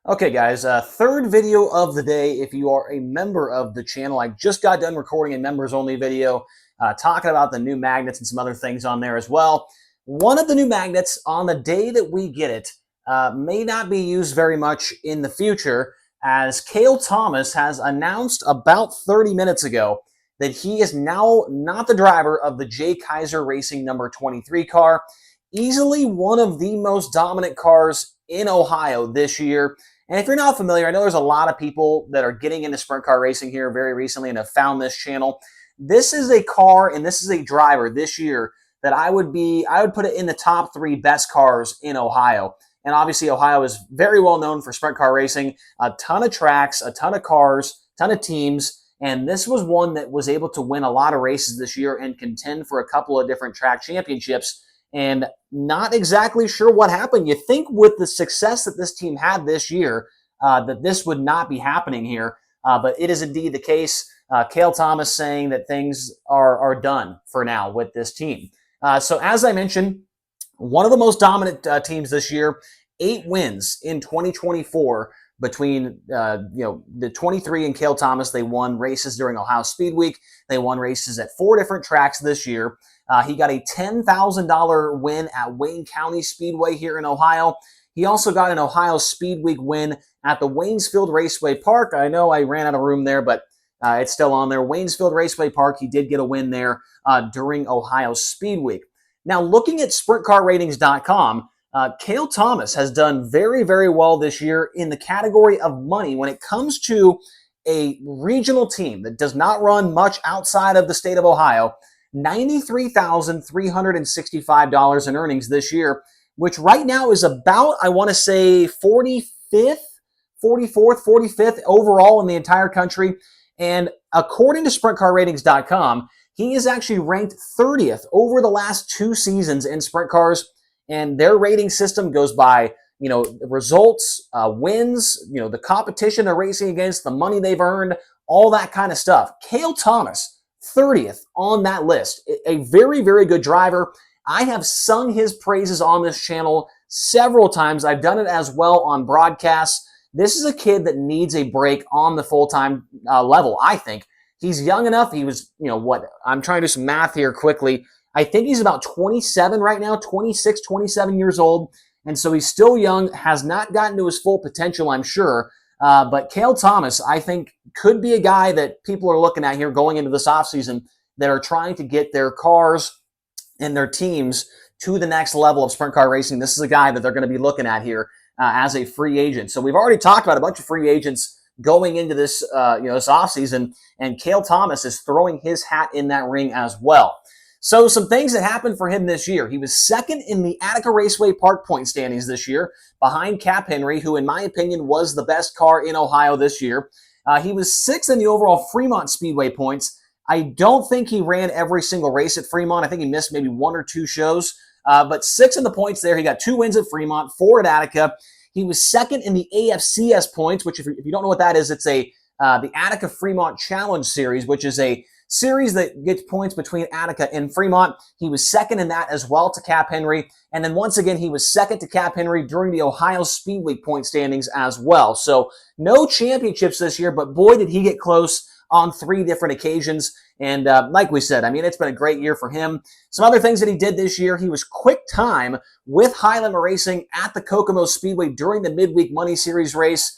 Okay, guys, third video of the day. If you are a member of the channel, I just got done recording a members-only video talking about the new magnets and some other things on there as well. One of the new magnets on the day that we get it may not be used very much in the future, as Cale Thomas has announced about 30 minutes ago that he is now not the driver of the Jay Kiser Racing number 23 car. Easily one of the most dominant cars in Ohio this year. And if you're not familiar, I know there's a lot of people that are getting into sprint car racing here very recently and have found this channel. This is a car and this is a driver this year that I would put it in the top 3 best cars in Ohio. And obviously Ohio is very well known for sprint car racing, a ton of tracks, a ton of cars, a ton of teams. And this was one that was able to win a lot of races this year and contend for a couple of different track championships. And not exactly sure what happened. You think with the success that this team had this year, that this would not be happening here, but it is indeed the case. Cale Thomas saying that things are done for now with this team. So as I mentioned, one of the most dominant teams this year, 8 wins in 2024 between the 23 and Cale Thomas. They won races during Ohio Speed Week. They won races at 4 different tracks this year. He got a $10,000 win at Wayne County Speedway here in Ohio. He also got an Ohio Speed Week win at the Waynesfield Raceway Park. I know I ran out of room there, but it's still on there. Waynesfield Raceway Park, he did get a win there during Ohio Speed Week. Now, looking at SprintCarRatings.com, Cale Thomas has done very, very well this year in the category of money when it comes to a regional team that does not run much outside of the state of Ohio. $93,365 in earnings this year, which right now is about, I want to say, 45th overall in the entire country. And according to SprintCarRatings.com, he is actually ranked 30th over the last 2 seasons in sprint cars. And their rating system goes by, results, wins, the competition they're racing against, the money they've earned, all that kind of stuff. Cale Thomas, 30th on that list. A very, very good driver. I have sung his praises on this channel several times. I've done it as well on broadcasts. This is a kid that needs a break on the full-time level, I think. He's young enough. He was, I'm trying to do some math here quickly. I think he's about 27 right now, 26, 27 years old. And so he's still young, has not gotten to his full potential, I'm sure. But Cale Thomas, I think, could be a guy that people are looking at here going into this offseason that are trying to get their cars and their teams to the next level of sprint car racing. This is a guy that they're going to be looking at here as a free agent. So we've already talked about a bunch of free agents going into this, this offseason, and Cale Thomas is throwing his hat in that ring as well. So some things that happened for him this year. He was second in the Attica Raceway Park point standings this year, behind Cap Henry, who in my opinion was the best car in Ohio this year. He was 6th in the overall Fremont Speedway points. I don't think he ran every single race at Fremont. I think he missed maybe 1 or 2 shows. But 6th in the points there. He got 2 wins at Fremont, 4 at Attica. He was 2nd in the AFCS points, which if you don't know what that is, it's the Attica Fremont Challenge Series, which is a series that gets points between Attica and Fremont. He was 2nd in that as well to Cap Henry. And then once again, he was 2nd to Cap Henry during the Ohio Speed Week point standings as well. So no championships this year, but boy, did he get close on 3 different occasions. And like we said, I mean, it's been a great year for him. Some other things that he did this year, he was quick time with Highland Racing at the Kokomo Speedway during the midweek money series race.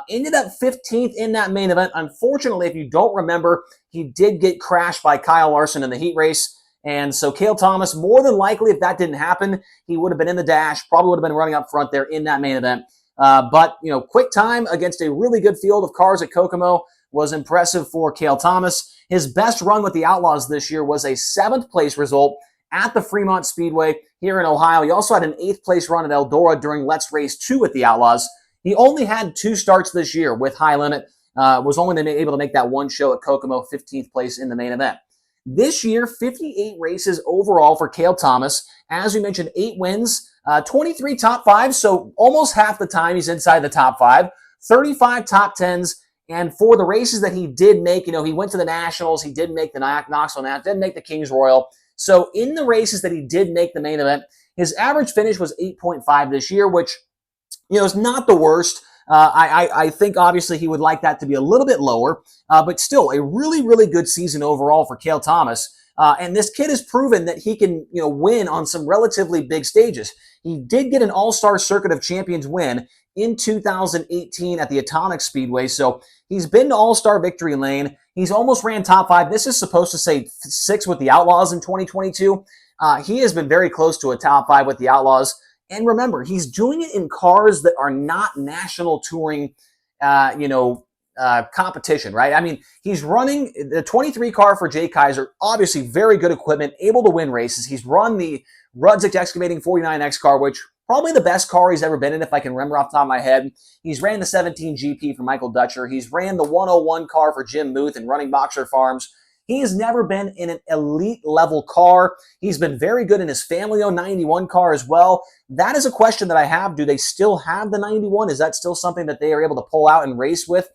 Ended up 15th in that main event. Unfortunately, if you don't remember, he did get crashed by Kyle Larson in the heat race. And so Cale Thomas, more than likely, if that didn't happen, he would have been in the dash, probably would have been running up front there in that main event. But quick time against a really good field of cars at Kokomo was impressive for Cale Thomas. His best run with the Outlaws this year was a 7th place result at the Fremont Speedway here in Ohio. He also had an 8th place run at Eldora during Let's Race 2 with the Outlaws. He only had 2 starts this year with High Limit, was only able to make that 1 show at Kokomo, 15th place in the main event. This year, 58 races overall for Cale Thomas. As we mentioned, 8 wins, 23 top 5s, so almost half the time he's inside the top 5, 35 top 10s, and for the races that he did make, he went to the Nationals, he did make the Knoxville Nat, didn't make the Kings Royal. So in the races that he did make the main event, his average finish was 8.5 this year, which is not the worst. I think obviously he would like that to be a little bit lower, but still a really, really good season overall for Cale Thomas. And this kid has proven that he can, win on some relatively big stages. He did get an All-Star Circuit of Champions win in 2018 at the Atomic Speedway. So he's been to All-Star Victory Lane. He's almost ran top 5. This is supposed to say 6 with the Outlaws in 2022. He has been very close to a top 5 with the Outlaws. And remember, he's doing it in cars that are not national touring, competition, right? I mean, he's running the 23 car for Jay Kiser, obviously very good equipment, able to win races. He's run the Rudzik Excavating 49X car, which probably the best car he's ever been in, if I can remember off the top of my head. He's ran the 17 GP for Michael Dutcher. He's ran the 101 car for Jim Muth and running Boxer Farms. He has never been in an elite level car. He's been very good in his family-owned 91 car as well. That is a question that I have. Do they still have the 91? Is that still something that they are able to pull out and race with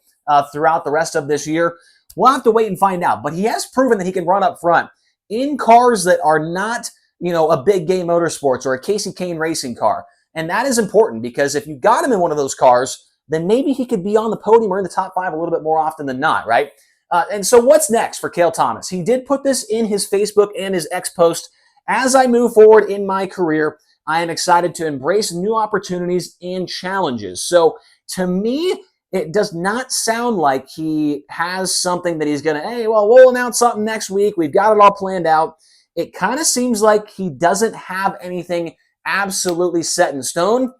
throughout the rest of this year? We'll have to wait and find out. But he has proven that he can run up front in cars that are not, a Big Game Motorsports or a Casey Kane racing car. And that is important because if you got him in one of those cars, then maybe he could be on the podium or in the top 5 a little bit more often than not, right? And so what's next for Cale Thomas? He did put this in his Facebook and his X post. As I move forward in my career, I am excited to embrace new opportunities and challenges. So to me, it does not sound like he has something that he's going to, hey, well, we'll announce something next week. We've got it all planned out. It kind of seems like he doesn't have anything absolutely set in stone.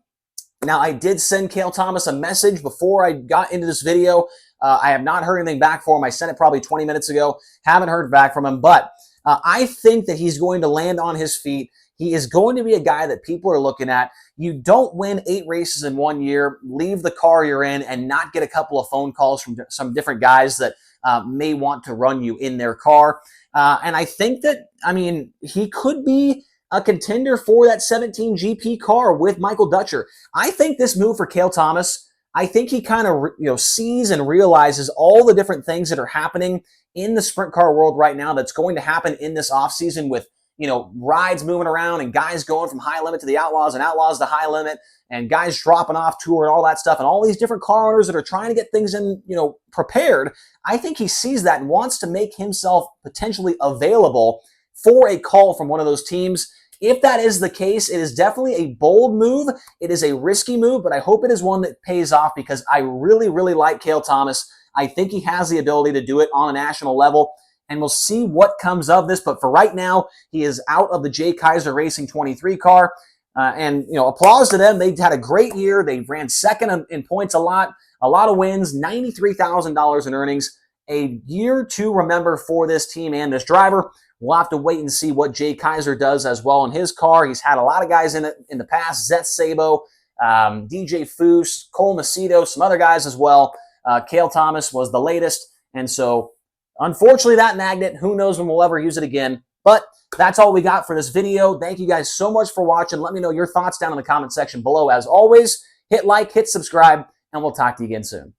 Now, I did send Cale Thomas a message before I got into this video. I have not heard anything back from him. I sent it probably 20 minutes ago. Haven't heard back from him, but I think that he's going to land on his feet. He is going to be a guy that people are looking at. You don't win 8 races in 1 year, leave the car you're in, and not get a couple of phone calls from some different guys that may want to run you in their car. And I think that, he could be a contender for that 17 GP car with Michael Dutcher. I think this move for Cale Thomas, I think he kind of sees and realizes all the different things that are happening in the sprint car world right now that's going to happen in this offseason with rides moving around and guys going from high limit to the Outlaws and Outlaws to high limit and guys dropping off tour and all that stuff and all these different car owners that are trying to get things in, prepared. I think he sees that and wants to make himself potentially available for a call from one of those teams. If that is the case, it is definitely a bold move. It is a risky move, but I hope it is one that pays off because I really, really like Cale Thomas. I think he has the ability to do it on a national level, and we'll see what comes of this. But for right now, he is out of the Jay Kiser Racing 23 car. And applause to them. They had a great year. They ran second in points a lot of wins, $93,000 in earnings. A year to remember for this team and this driver. We'll have to wait and see what Jay Kiser does as well in his car. He's had a lot of guys in it in the past. Zeth Sabo, DJ Foose, Cole Macedo, some other guys as well. Cale Thomas was the latest. And so, unfortunately, that magnet, who knows when we'll ever use it again. But that's all we got for this video. Thank you guys so much for watching. Let me know your thoughts down in the comment section below. As always, hit like, hit subscribe, and we'll talk to you again soon.